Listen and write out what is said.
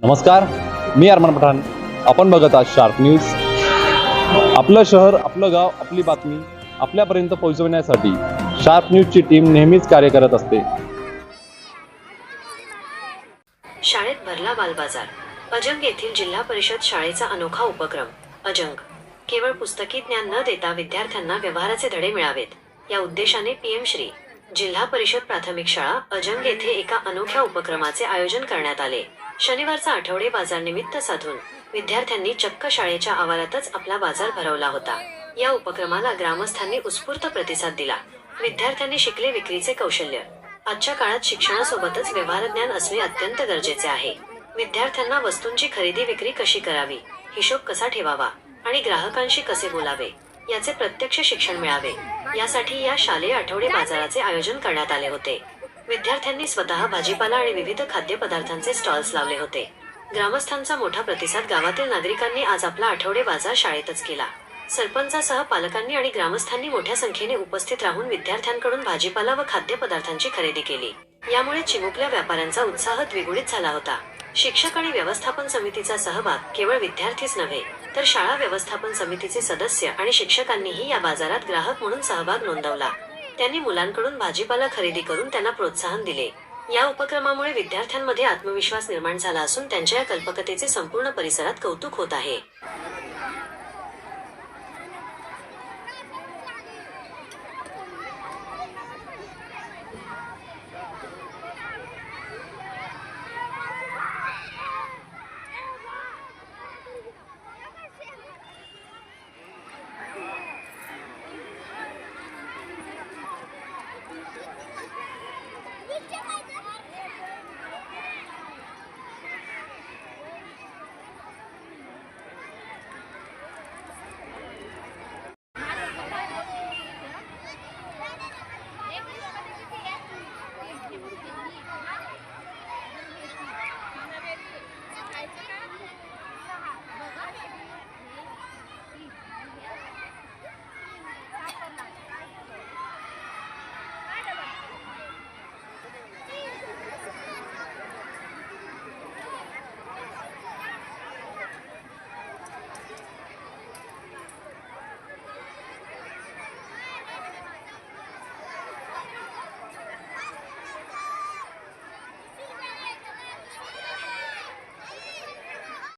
नमस्कार, मी अरमान पठाण. आपण बघत आहात शार्प न्यूज. आपलं शहर, आपलं गाव, आपली बातमी आपल्यापर्यंत पोहोचवण्यासाठी शार्प न्यूजची टीम नेहमीच कार्य करत असते. शाळेत भरला बालबाजार. अजंग येथील जिल्हा परिषद शाळेचा अनोखा उपक्रम. अजंग केवळ पुस्तकी ज्ञान न देता विद्यार्थ्यांना व्यवहाराचे धडे मिळावेत या उद्देशाने पीएम श्री. जिल्हा परिषद प्राथमिक शाळा अजंग येथे एका अनोख्या उपक्रमाचे आयोजन करण्यात आले. शनिवारचा आठवडे बाजार निमित्त साधून विद्यार्थ्यांनी चक्क शाळेच्या आवारातच आपला बाजार भरवला होता. या उपक्रमाला ग्रामस्थांनी उत्स्फूर्त प्रतिसाद दिला. विद्यार्थ्यांनी शिकले विक्रीचे कौशल्य. आजच्या काळात शिक्षणासोबतच व्यवहारज्ञान असणे अत्यंत गरजेचे आहे. विद्यार्थ्यांना वस्तूंची खरेदी विक्री कशी करावी, हिशोब कसा ठेवावा आणि ग्राहकांशी कसे बोलावे याचे प्रत्यक्ष शिक्षण मिळावे यासाठी या शालेय आठवडे बाजाराचे आयोजन करण्यात आले होते. विद्यार्थ्यांनी स्वतः भाजीपाला आणि विविध खाद्यपदार्थांचे स्टॉल्स लावले होते. ग्रामस्थांचा मोठा प्रतिसाद. गावातील नागरिकांनी आज आपला आठवडे बाजार शाळेतच केला. सरपंचासह पालकांनी आणि ग्रामस्थांनी मोठ्या संख्येने उपस्थित राहून विद्यार्थ्यांकडून भाजीपाला व खाद्यपदार्थांची खरेदी केली. यामुळे चिमुकल्या व्यापाऱ्यांचा उत्साह द्विगुणित झाला होता. शिक्षक आणि व्यवस्थापन समितीचा सहभाग. केवळ विद्यार्थीच नव्हे तर शाळा व्यवस्थापन समितीचे सदस्य आणि शिक्षकांनीही या बाजारात ग्राहक म्हणून सहभाग नोंदवला. त्यांनी मुलांकडून भाजीपाला खरेदी करून त्यांना प्रोत्साहन दिले. या उपक्रमामुळे विद्यार्थ्यांमध्ये आत्मविश्वास निर्माण झाला असून त्यांच्या या कल्पकतेचे संपूर्ण परिसरात कौतुक होत आहे.